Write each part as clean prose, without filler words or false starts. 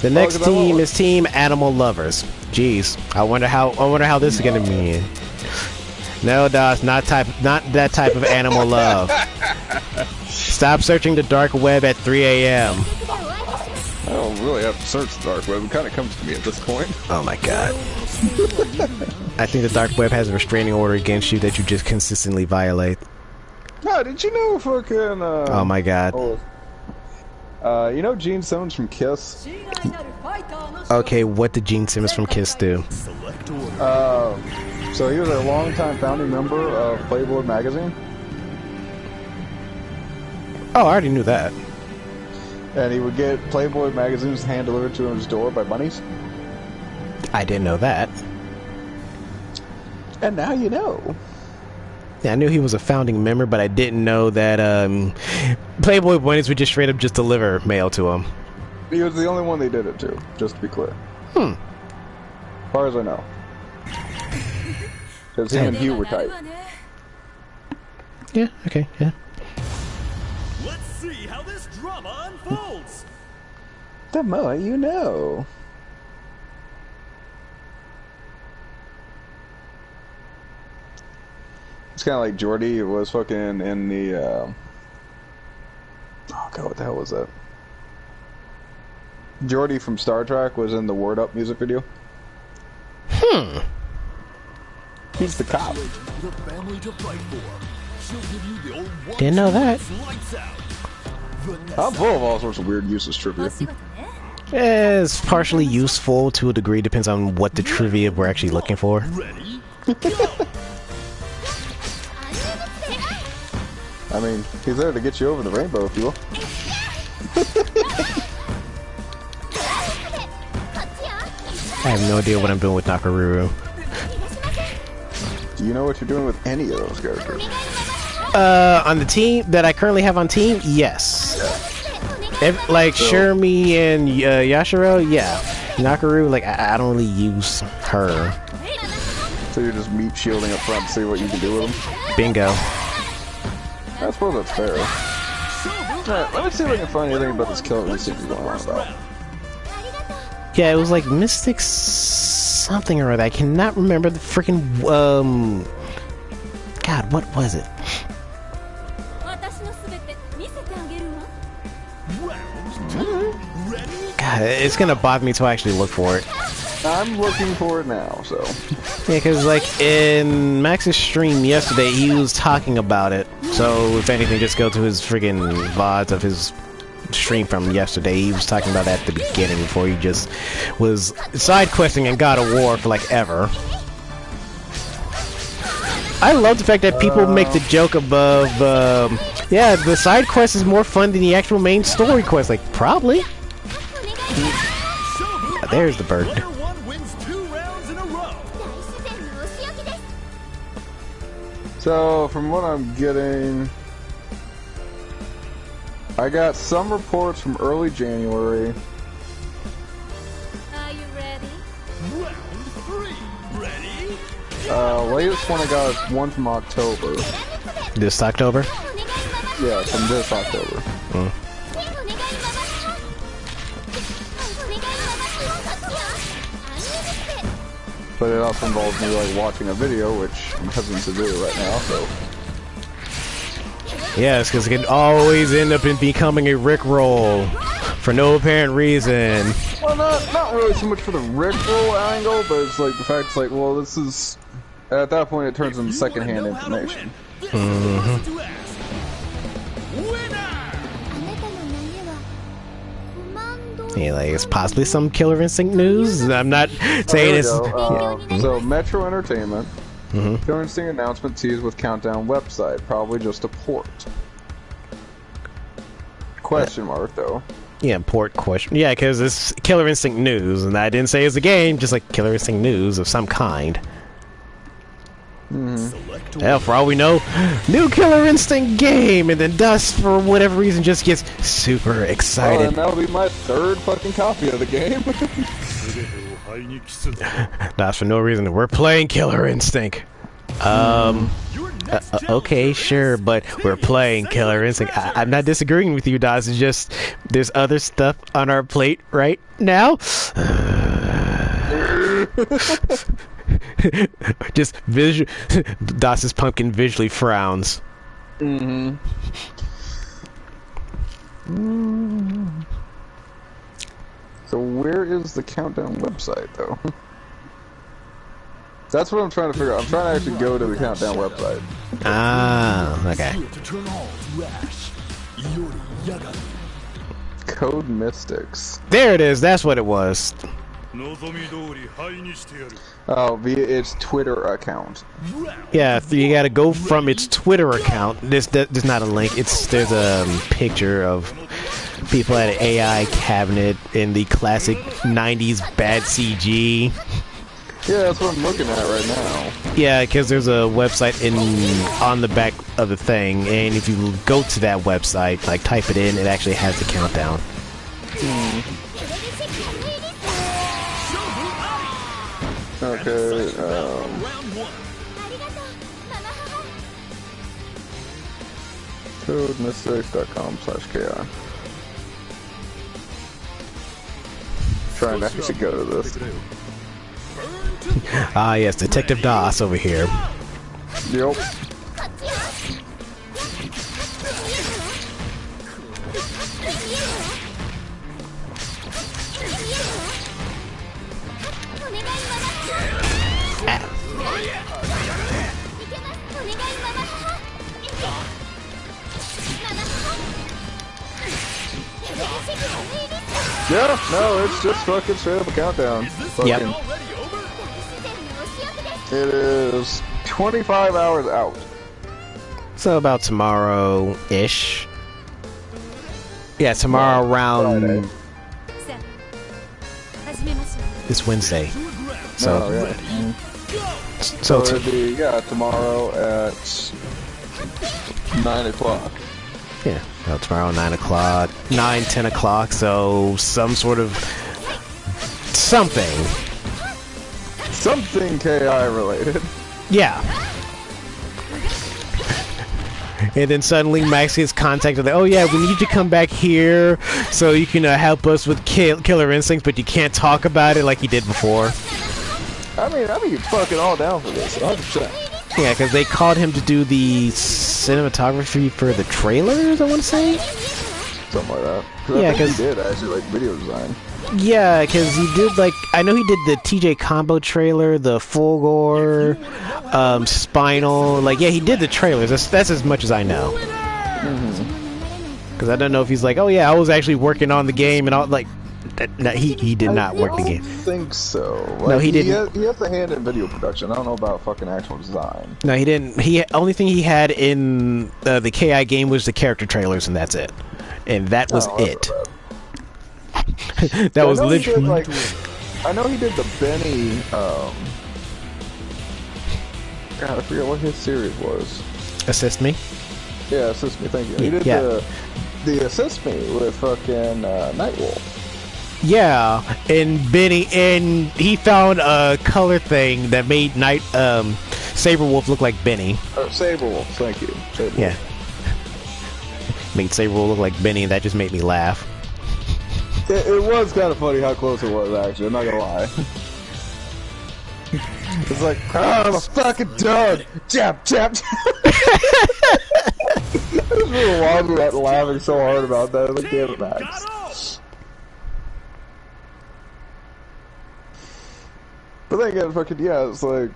The next team is Team Animal Lovers. Jeez, I wonder how this is gonna be. No, DOS, not that type of animal love. Stop searching the dark web at 3 a.m. I don't really have to search the dark web. It kind of comes to me at this point. Oh my god. I think the dark web has a restraining order against you that you just consistently violate. No, did you know fucking oh my god. You know Gene Simmons from Kiss? Okay, what did Gene Simmons from Kiss do? So he was a longtime founding member of Playboy magazine. Oh, I already knew that. And he would get Playboy magazines hand delivered to his door by bunnies. I didn't know that. And now you know. Yeah, I knew he was a founding member, but I didn't know that Playboy bunnies would just straight up just deliver mail to him. He was the only one they did it to, just to be clear. As far as I know. Because him and Hugh were tight. Yeah, okay, yeah. Let's see how this drama unfolds. The more you know. It's kind of like Jordy was fucking in the, oh god, what the hell was that? Jordy from Star Trek was in the Word Up music video. He's the cop. Didn't know that. I'm full of all sorts of weird useless trivia. It's partially useful to a degree, depends on what the trivia we're actually looking for. I mean, he's there to get you over the rainbow, if you will. I have no idea what I'm doing with Nakaruru. Do you know what you're doing with any of those characters? On the team that I currently have on team, yes. Like Shermie and Yashiro, yeah. Nakaru, like I don't really use her. So you're just meat shielding up front to see what you can do with them? Bingo. I suppose that's fair. Alright, let me see if I can find anything about this killer instinct you're going on about. Yeah, it was like Mystic something or other. I cannot remember the freaking God, what was it? God, it's gonna bother me to actually look for it. I'm looking for it now, so. Yeah, because like in Max's stream yesterday, he was talking about it. So if anything, just go to his friggin' VODs of his stream from yesterday. He was talking about that at the beginning before he just was side questing in God of War for like ever. I love the fact that people make the joke above, yeah, the side quest is more fun than the actual main story quest. Like, probably. There's the bird. So, from what I'm getting, I got some reports from early January. Are you ready? Round 3, ready? Latest one I got is one from October. This October? Yeah, from this October. But it also involves me like watching a video, which I'm hesitant to do right now, so. Yes, because it can always end up in becoming a Rickroll for no apparent reason. Well, not really so much for the Rickroll angle, but it's like the fact it's like, well, this is at that point it turns into secondhand information. Yeah, like it's possibly some Killer Instinct news. I'm not saying it's. So Metro Entertainment, Killer Instinct announcement teased with Countdown website, probably just a port. Question mark though. Yeah, port question. Yeah, because it's Killer Instinct news, and I didn't say it's a game, just like Killer Instinct news of some kind. Hell, for all we know, new Killer Instinct game, and then Dust, for whatever reason, just gets super excited. Oh, and that'll be my third fucking copy of the game. Dust, for no reason, we're playing Killer Instinct. Okay, sure, but we're playing Killer Instinct. I'm not disagreeing with you, Daz. It's just there's other stuff on our plate right now. Just visual. Das's pumpkin visually frowns. Mm-hmm. So where is the countdown website, though? That's what I'm trying to figure out. I'm trying to actually go to the countdown website. Ah, okay. Code Mystics. There it is. That's what it was. Oh, via its Twitter account. Yeah, you gotta go from its Twitter account. There's not a link. There's a picture of people at an AI cabinet in the classic '90s bad CG. Yeah, that's what I'm looking at right now. Yeah, because there's a website on the back of the thing, and if you go to that website, like type it in, it actually has the countdown. Okay, codemystics.com/ki. Trying to actually go to this. Ah, yes, Detective Das over here. Yep. Yeah, no, it's just fucking straight up a countdown. Yep. It is 25 hours out. So about tomorrow-ish. Yeah, tomorrow around... Friday. It's Wednesday. So, Oh, yeah. so it'd be, yeah, tomorrow at 9 o'clock. yeah, so tomorrow 9 o'clock, 10 o'clock, so some sort of something. Something KI related. Yeah. And then suddenly Max gets contacted. Like, oh yeah, we need you to come back here so you can help us with Killer Instincts, but you can't talk about it like you did before. I mean, fucking all down for this, 100%. Yeah, because they called him to do the cinematography for the trailers, I want to say? Something like that. Yeah, I think he did actually, like, video design. Yeah, because he did, like, I know he did the TJ Combo trailer, the Full Gore, Spinal, like, yeah, he did the trailers. That's as much as I know. Because I don't know if he's like, oh yeah, I was actually working on the game and all, like, no, he did not work the game. I don't think so. Like, No, he didn't. He has a hand in video production. I don't know about fucking actual design. No, he didn't. Only thing he had in the KI game was the character trailers, and that's it. And that was it. That was literally. I know he did the Benny. God, I forget what his series was. Assist Me. Yeah, Assist Me. Thank you. He did the Assist Me with fucking Nightwolf. Yeah, and Benny, and he found a color thing that made Saberwolf look like Benny. Saberwolf, thank you. Saberwolf. Yeah. Made Saberwolf look like Benny, and that just made me laugh. It was kind of funny how close it was, actually. I'm not gonna lie. It's like, I'm a fucking dog! Jab, jab, jab! I was really watching that and laughing so hard about that. I was like, damn it, Max. But then again, fucking, yeah, it's like,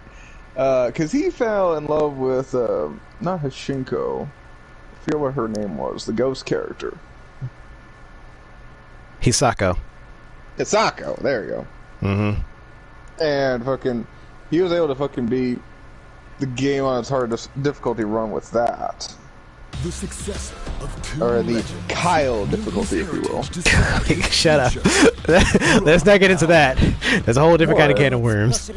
cause he fell in love with, not Hashinko. I forget what her name was, the ghost character. Hisako. Hisako, there you go. Mm-hmm. And fucking, he was able to fucking beat the game on its hardest difficulty run with that. The successor of two Or the legends. Kyle difficulty, if you will. Shut up. Let's not get into that. There's a whole different kind of can of worms.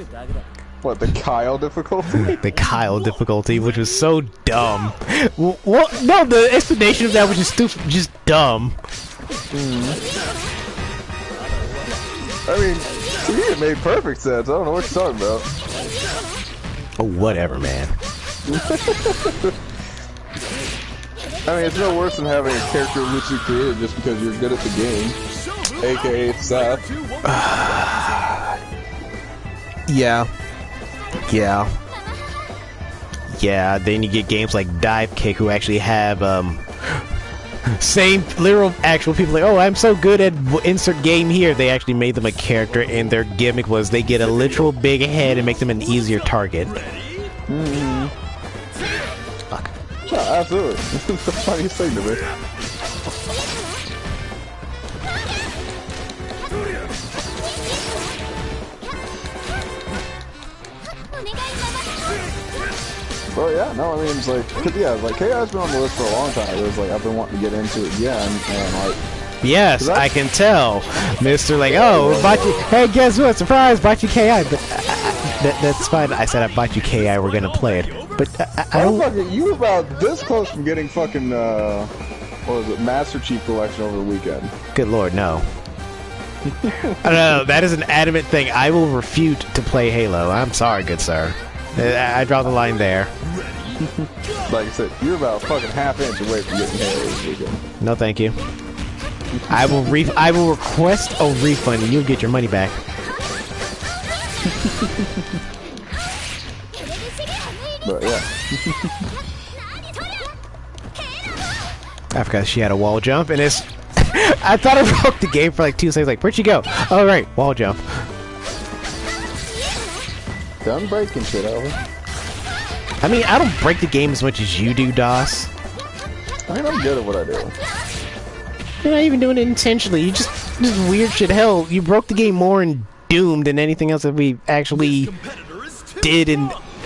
What, the Kyle difficulty? The Kyle difficulty, which was so dumb. What? No, the explanation of that was just stupid, just dumb. I mean, to me it made perfect sense. I don't know what you're talking about. Oh, whatever, man. I mean, it's no worse than having a character literally created just because you're good at the game, aka Seth. Yeah. Yeah. Yeah, then you get games like Dive Kick who actually have, same literal actual people like, oh, I'm so good at insert game here. They actually made them a character, and their gimmick was they get a literal big head and make them an easier target. Mm-hmm. Fuck. Oh, absolutely. It's the funniest thing to me. Well, yeah, no, I mean, it's like, cause yeah, like, KI's been on the list for a long time. It was like, I've been wanting to get into it again, and like... Yes, I can tell. Mr. like, oh, bought you, hey, guess what, surprise, bought you KI, but that's fine. I said I bought you KI, we're gonna play it. But I don't... Fucking, you were about this close from getting fucking, what was it, Master Chief Collection over the weekend. Good lord, no. No, that is an adamant thing. I will refute to play Halo. I'm sorry, good sir. I draw the line there. Like I said, you're about a fucking half-inch away from getting Halo this weekend. No, thank you. I will request a refund, and you'll get your money back. But yeah. I forgot she had a wall jump, and it's... I thought I broke the game for like 2 seconds. Like, where'd she go? Oh, right, wall jump. Done breaking shit over. I mean, I don't break the game as much as you do, DOS. I mean, I'm good at what I do. You're not even doing it intentionally. You just weird shit. Hell, you broke the game more in Doom than anything else that we actually did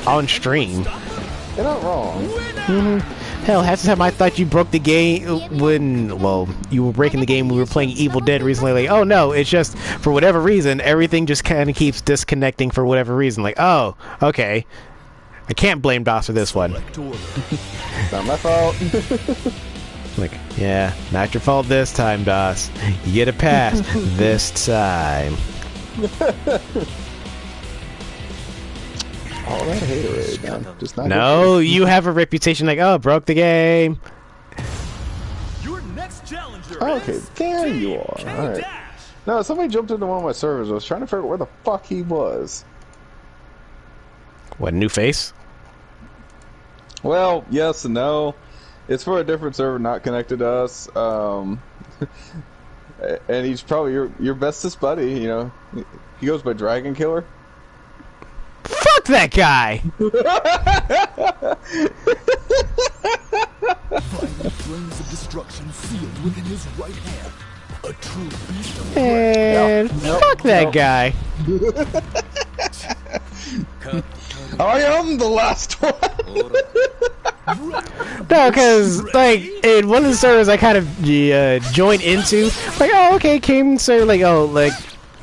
on stream. You're not wrong. Mm-hmm. Hell, half the time I thought you broke the game when, well, you were breaking the game. We were playing Evil Dead recently. Like, oh no, it's just for whatever reason, everything just kind of keeps disconnecting for whatever reason. Like, oh, okay, I can't blame DOS for this one. Not my fault. Like, yeah, not your fault this time, DOS. You get a pass this time. Oh, that haterade, man. Just not no, you have a reputation like, oh, broke the game. Your next challenger okay, there you are. Alright. No, somebody jumped into one of my servers. I was trying to figure out where the fuck he was. What, new face? Well, yes and no. It's for a different server, not connected to us. And he's probably your bestest buddy, you know. He goes by Dragon Killer. Fuck that guy! flames of destruction sealed within his right hand. A true beast of And fuck that guy. I am the last one. No, because, like, in one of the servers I kind of joined into, like, oh, okay, came server, like, oh, like,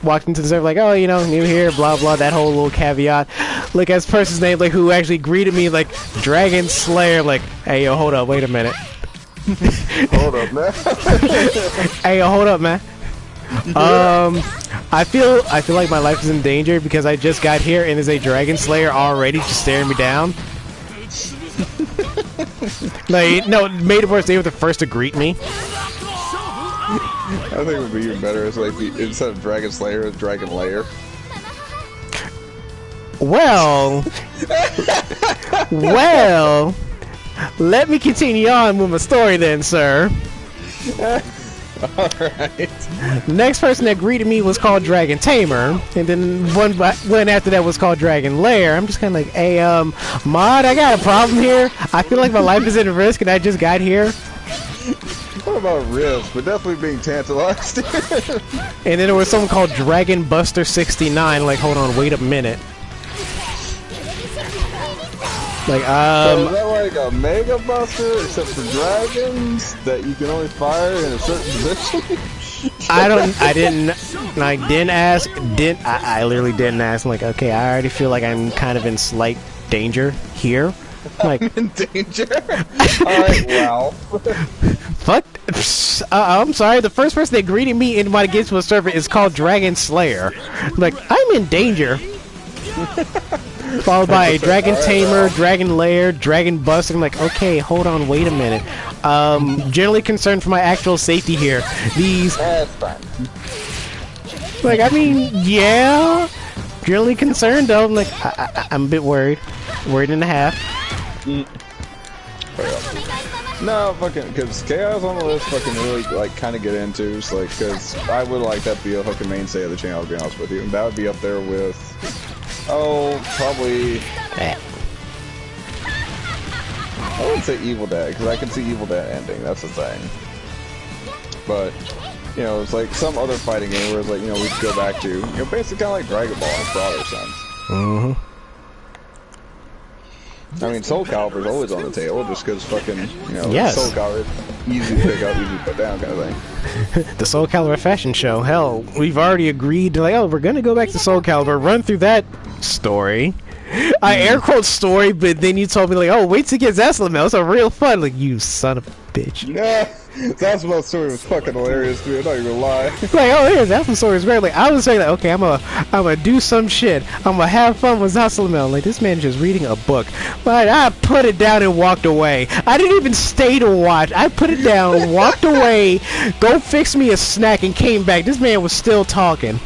walked into the server, like, oh, you know, new here, blah, blah, that whole little caveat. Look at this person's name, like, who actually greeted me, like, Dragon Slayer, like, hey, yo, hold up, wait a minute. Hold up, man. Hey, yo, hold up, man. I feel like my life is in danger because I just got here and there's a Dragon Slayer already just staring me down. Like, no, it made it worse. They were the first to greet me. I think it would be even better. It's like instead of Dragon Slayer, it's Dragon Lair. Well, well, let me continue on with my story then, sir. Alright. Next person that greeted me was called Dragon Tamer, and then one after that was called Dragon Lair. I'm just kind of like, hey, Mod, I got a problem here. I feel like my life is at risk, and I just got here. What about risk? But definitely being tantalized. And then there was someone called Dragon Buster 69. Like, hold on, wait a minute. Like, so is that like a Mega Buster except for dragons that you can only fire in a certain position? I literally didn't ask. I'm like, okay, I already feel like I'm kind of in slight danger here. Like, I'm in danger? Alright, well. Fuck. I'm sorry, the first person that greeted me in my Gizmo server is called Dragon Slayer. Like, I'm in danger. followed by a Dragon Tamer, Dragon Lair, Dragon Buster. I'm like, okay, hold on, wait a minute. Generally concerned for my actual safety here. These, That's fine. like, I mean, yeah, generally concerned though. I'm like, I'm a bit worried, worried and a half. No, fucking, because Chaos on the list fucking really, like, kind of get into, just, like, because I would like that to be a fucking mainstay of the channel, to be honest with you. And that would be up there with, probably, I wouldn't say Evil Dead, because I can see Evil Dead ending, that's the thing. But, you know, it's like some other fighting game where it's like, you know, we could go back to, you know, basically kind of like Dragon Ball in a broader sense. Mm-hmm. I mean, Soul Calibur's always on the table, just because fucking, you know, Yes. Soul Calibur, easy to pick up, easy to put down kind of thing. The Soul Calibur fashion show. Hell, we've already agreed to, like, oh, we're gonna go back to Soul Calibur, run through that story. I air quote story, but then you told me, like, oh, wait to get Zaslamel. It's a real fun. Like, you son of a bitch. Yeah, Zasmal's story was fucking hilarious, dude. I'm not even gonna lie. Like, oh, here's Zaslam's story is great. Like, I was saying, like, okay, I'm gonna do some shit. I'm gonna have fun with Zaslamel. Like, this man is just reading a book. But I put it down and walked away. I didn't even stay to watch. I put it down, walked away, go fix me a snack, and came back. This man was still talking.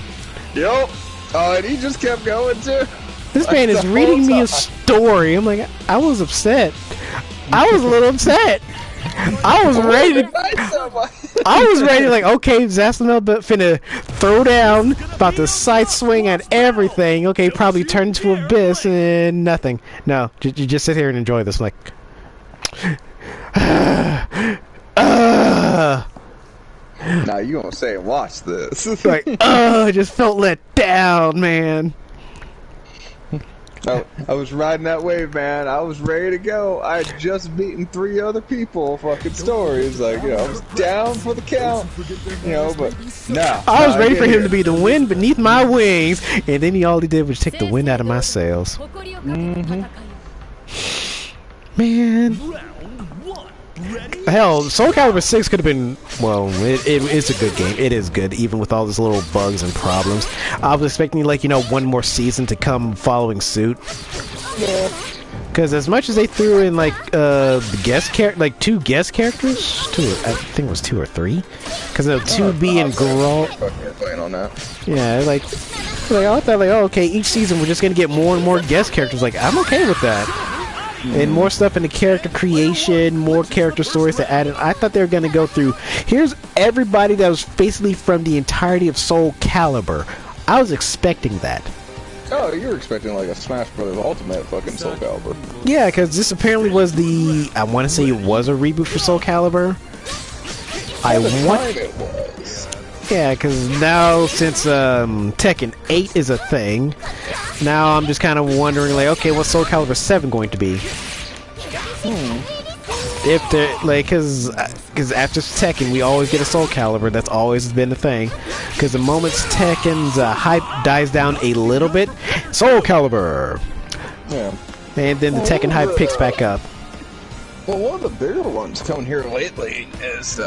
Yup. Oh, and he just kept going too. This man is reading me a story. I'm like, I was upset. I was a little upset. I was ready to. I was ready, like, okay, Zaslamel finna throw down, about to side swing at everything. Okay, probably turn into Abyss and nothing. No, you just sit here and enjoy this. I'm like, Now you gonna say, watch this? like, I just felt let down, man. I was riding that wave, man. I was ready to go. I had just beaten 3 other people. Fucking stories, like, you know, I was down for the count. You know, but no. I was ready for him to be the wind beneath my wings, and then all he did was take the wind out of my sails. Man. Hell, Soul Calibur 6 could have been, well, it's a good game. It is good, even with all these little bugs and problems. I was expecting, like, you know, one more season to come following suit. Yeah. Because as much as they threw in, like, like 2 guest characters, I think it was 2 or 3. Because of 2B and Geralt. On that. Yeah, like I thought, like, oh, okay, each season we're just gonna get more and more guest characters. Like, I'm okay with that. And more stuff into character creation, more character stories to add in. I thought they were going to go through, here's everybody that was basically from the entirety of Soul Calibur. I was expecting that. Oh, you were expecting like a Smash Brothers Ultimate fucking Soul Calibur. Yeah, because this apparently was I want to say it was a reboot for Soul Calibur. It was. Yeah, because now since Tekken 8 is a thing, now I'm just kind of wondering, like, okay, what's Soul Calibur 7 going to be? If they're, like, because after Tekken, we always get a Soul Calibur. That's always been the thing. Because the moment Tekken's hype dies down a little bit, Soul Calibur! Yeah. And then the Tekken hype picks back up. Well, one of the bigger ones coming here lately is,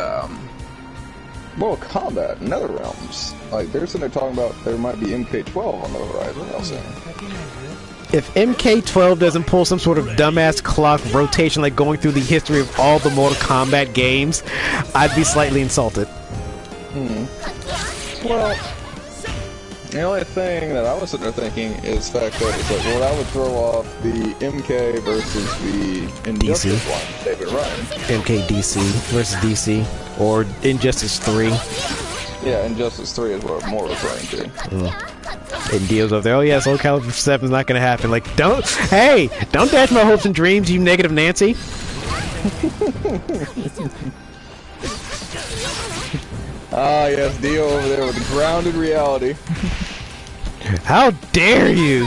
Mortal Kombat, NetherRealms. Like, they're talking about there might be MK12 on the horizon, I'll say. If MK12 doesn't pull some sort of dumbass clock rotation like going through the history of all the Mortal Kombat games, I'd be slightly insulted. Well, the only thing that I was sitting there thinking is the fact that it's like, well, that would throw off the MK versus the Injustice one they've been running. MK DC versus DC, or Injustice 3. Yeah, Injustice 3 is what I'm more referring to. And Dio's over there, oh yeah, Soul Calibur 7 is not gonna happen. Like, don't dash my hopes and dreams, you negative Nancy. Ah, yes, Dio over there with the grounded reality. How dare you!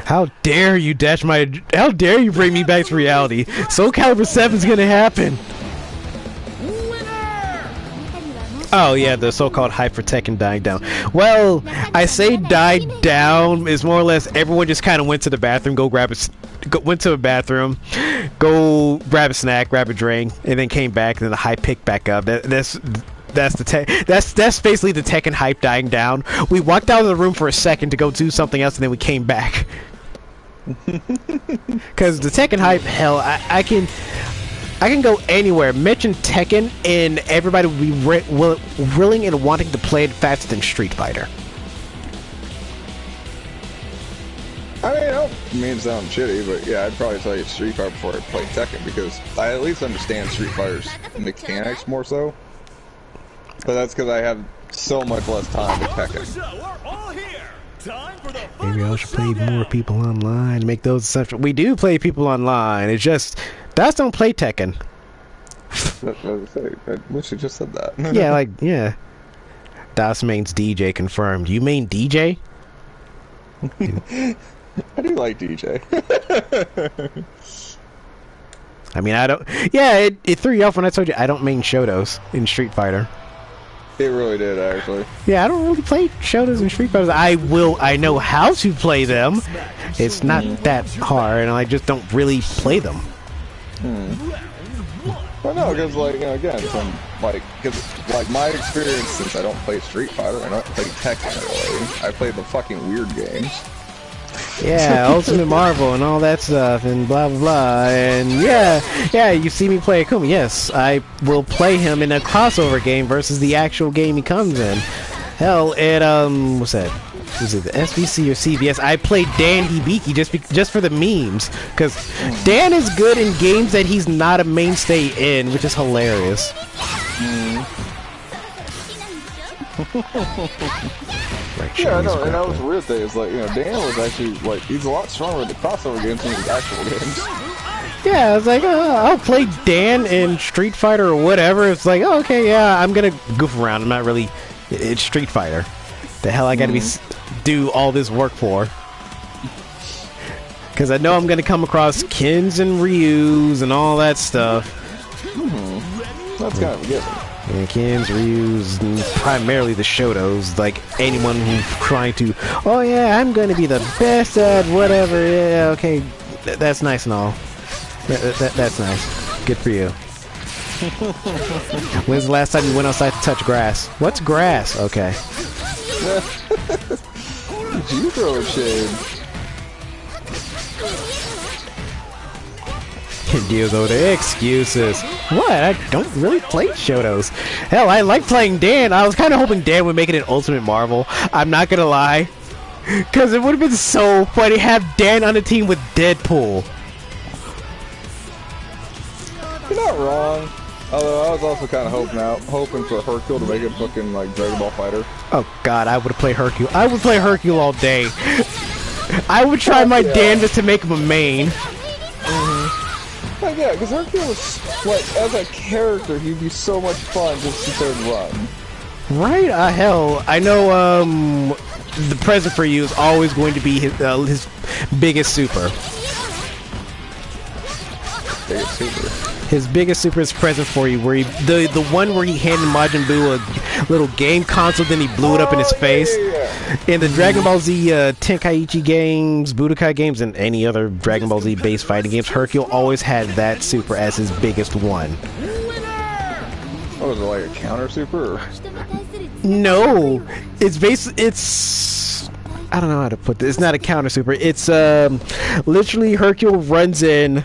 How dare you dash my... How dare you bring me back to reality? Soul Calibur 7's gonna happen! Oh yeah, the so-called hype for Tekken dying down. Well, I say died down is more or less everyone just kind of went to the bathroom, went to a bathroom, go grab a snack, grab a drink, and then came back, and then the hype picked back up. That's the that's basically the Tekken hype dying down. We walked out of the room for a second to go do something else, and then we came back. Because the Tekken hype, hell, I can go anywhere, mention Tekken, and everybody will be willing and wanting to play it faster than Street Fighter. I mean, I don't mean to sound shitty, but yeah, I'd probably tell you Street Fighter before I play Tekken, because I at least understand Street Fighter's mechanics more so. But that's because I have so much less time with Tekken. Maybe I should play more people online, make those exceptions. We do play people online, it's just, DOS don't play Tekken. I wish I just said that. Yeah, like, yeah. DOS mains DJ confirmed. You main DJ? I do like DJ. I mean, I don't... Yeah, it threw you off when I told you I don't main Shotos in Street Fighter. It really did, actually. Yeah, I don't really play Shotos in Street Fighter. I know how to play them. It's not that hard, and I just don't really play them. Well, no, because, like, you know, again, from, like, because, like, my experience, since I don't play Street Fighter, I don't play Tekken, really. I play the fucking weird games. Yeah, Ultimate Marvel and all that stuff, and blah blah blah, and yeah, you see me play Akuma. Yes, I will play him in a crossover game versus the actual game he comes in. Hell, at what's that? Was it the SBC or CBS? I played Dan Hibiki just for the memes, because Dan is good in games that he's not a mainstay in, which is hilarious. Yeah, I know, and that was the weird thing, is like, you know, Dan was actually, like, he's a lot stronger in the crossover games than his actual games. Yeah, I was like, I'll play Dan in Street Fighter or whatever. It's like, oh, okay, yeah, I'm gonna goof around. I'm not really... It's Street Fighter. The hell I gotta do all this work for? Because I know I'm gonna come across Kens and Ryus and all that stuff. That's kind of a given. Yeah, Kens, Ryus, and primarily the Shotos. Like, anyone who's trying to, oh yeah, I'm gonna be the best at whatever. Yeah, okay, that's nice and all. That's nice. Good for you. When's the last time you went outside to touch grass? What's grass? Okay. Did you throw a shade? Dio's over there. Excuses. What? I don't really play Shotos. Hell, I like playing Dan. I was kind of hoping Dan would make it an Ultimate Marvel. I'm not gonna lie. Because it would have been so funny to have Dan on a team with Deadpool. You're not wrong. Although I was also kind of hoping for Hercule to make it fucking like Dragon Ball Fighter. Oh god, I would have played Hercule. I would play Hercule all day. I would try my damnedest to make him a main. Like, yeah, because Hercule was, like, as a character, he'd be so much fun just to sit there and run. Right? Hell, I know, the present for you is always going to be his biggest super. Biggest super. His biggest super is present for you, where the one where he handed Majin Buu a little game console, then he blew it up in his face. Yeah. In the Dragon Ball Z Tenkaichi games, Budokai games, and any other Dragon Ball Z based fighting games, Hercule always had that super as his biggest one. What was it, like a counter super? Or? No, it's I don't know how to put this. It's not a counter super. It's literally Hercule runs in.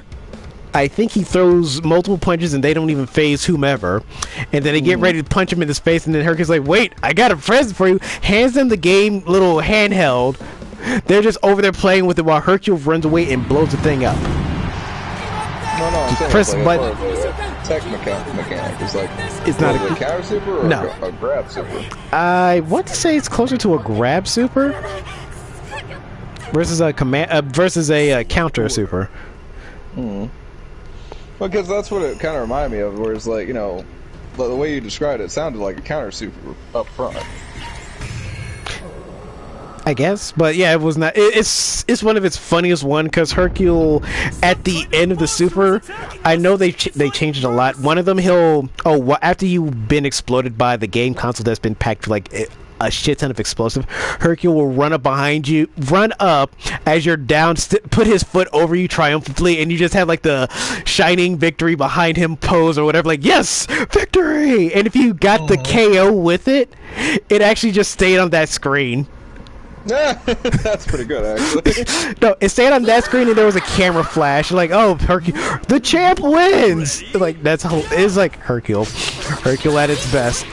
I think he throws multiple punches and they don't even phase whomever. And then they get ready to punch him in the face, and then Hercule's like, wait, I got a present for you. Hands them the game little handheld. They're just over there playing with it while Hercule runs away and blows the thing up. No, I'm saying press like button. Tech mechanic. It's like, it's not a counter super or no. a grab super? I want to say it's closer to a grab super versus a counter super. Because that's what it kind of reminded me of, where it's like, you know, the way you described it sounded like a counter super up front. I guess, but yeah, it was not. It's one of its funniest one, because Hercule at the end of the super, I know they changed it a lot. One of them, after you've been exploded by the game console that's been packed for like a shit ton of explosive, Hercule will run up as you're down, put his foot over you triumphantly, and you just have like the shining victory behind him pose or whatever, like, yes, victory! And if you got the KO with it, it actually just stayed on that screen. That's pretty good, actually. No, it stayed on that screen and there was a camera flash. Like, oh, Hercule, the champ wins! Like, it's like Hercule at its best.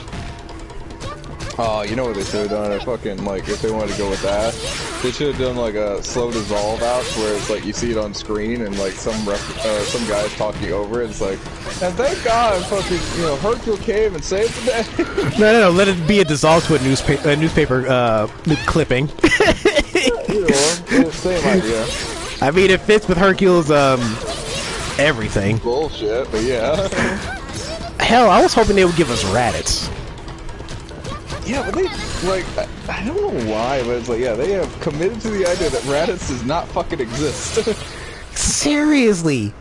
Oh, you know what they should have done? If they wanted to go with that, they should have done like a slow dissolve out where it's like you see it on screen and like some guy's talking over it. It's like, and thank God, Hercule came and saved the day. No, let it be a dissolve to a newspaper clipping. Same idea. I mean, it fits with Hercule's everything. Bullshit, but yeah. Hell, I was hoping they would give us Raditz. Yeah, but I don't know why, but it's like, yeah, they have committed to the idea that Raditz does not fucking exist. Seriously.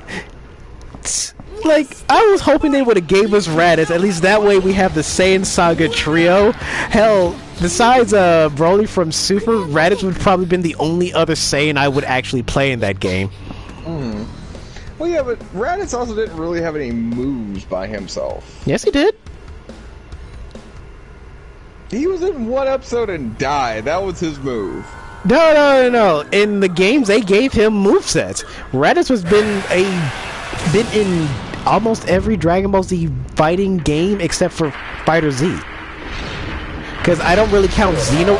Like, I was hoping they would have gave us Raditz, at least that way we have the Saiyan Saga trio. Hell, besides Broly from Super, Raditz would probably been the only other Saiyan I would actually play in that game. Well, yeah, but Raditz also didn't really have any moves by himself. Yes, he did. He was in one episode and died. That was his move. No. In the games, they gave him movesets. Raditz has been in almost every Dragon Ball Z fighting game except for Fighter Z. Because I don't really count Xenoverse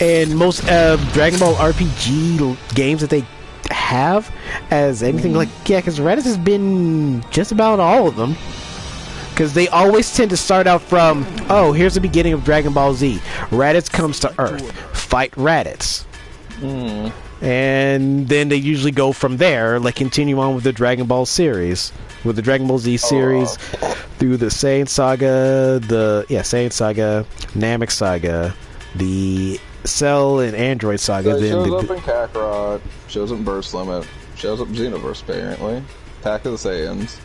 and most Dragon Ball RPG games that they have as anything like, yeah, because Raditz has been just about all of them. Because they always tend to start out from, oh, here's the beginning of Dragon Ball Z. Raditz comes to Earth. Fight Raditz. And then they usually go from there, like continue on with the Dragon Ball series. With the Dragon Ball Z series through the Saiyan Saga, Saiyan Saga, Namek Saga, the Cell and Android Saga. So it then shows up in Kakarot, shows up in Burst Limit, shows up in Xenoverse apparently. Attack of the Saiyans.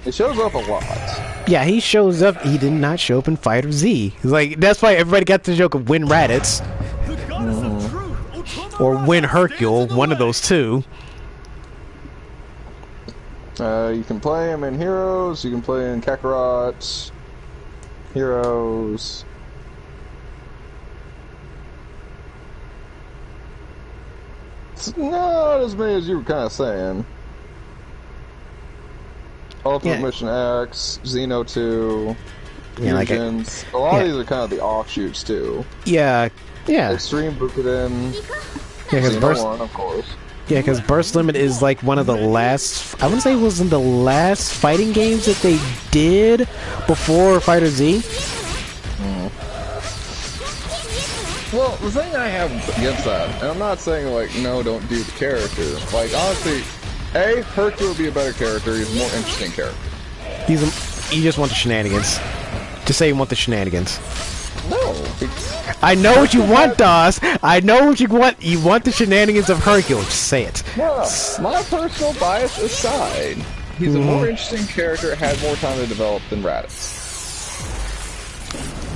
It shows up a lot. Yeah, he shows up. He did not show up in Fighter Z. Like, that's why everybody got the joke of Win Raditz. Or Win Hercule, one of those two. You can play him in Heroes, you can play in Kakarot, Heroes. It's not as many as you were kind of saying. Ultimate Mission X, Xeno 2, Fusions. A lot of these are kind of the offshoots too. Yeah. Extreme Bukuden. Yeah, because Burst, 1, of course. Yeah, because Burst Limit is like one of the last. I wouldn't say it was in the last fighting games that they did before Fighter Z. Well, the thing I have against that, and I'm not saying like no, don't do the character. Like honestly. Hercule would be a better character. He's a more interesting character. You just want the shenanigans. Just say you want the shenanigans. No. I know what you want, Doss. I know what you want. You want the shenanigans of Hercule. Just say it. No, my personal bias aside, he's a more interesting character, had more time to develop than Raditz.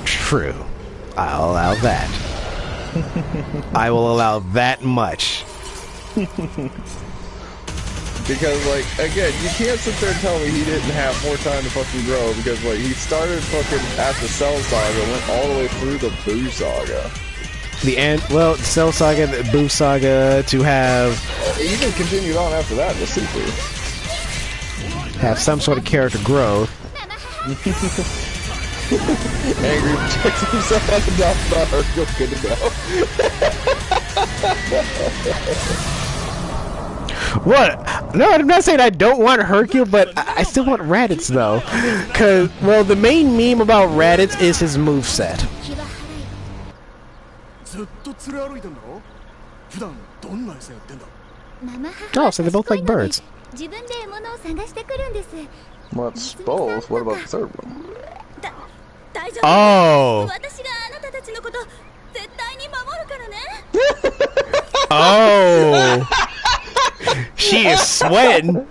True. I'll allow that. I will allow that much. Because, like, again, you can't sit there and tell me he didn't have more time to fucking grow, because, like, he started fucking at the Cell Saga, went all the way through the Boo Saga. Cell Saga, the Boo Saga, to have... He even continued on after that, the Super. Have some sort of character growth. Angry checks himself on the top bar, feels good to go. What? No, I'm not saying I don't want Hercule, but I still want Raditz, though. Because, well, the main meme about Raditz is his moveset. Oh, so they both like birds. What's both? What about the third one? Oh! Oh! She is sweating.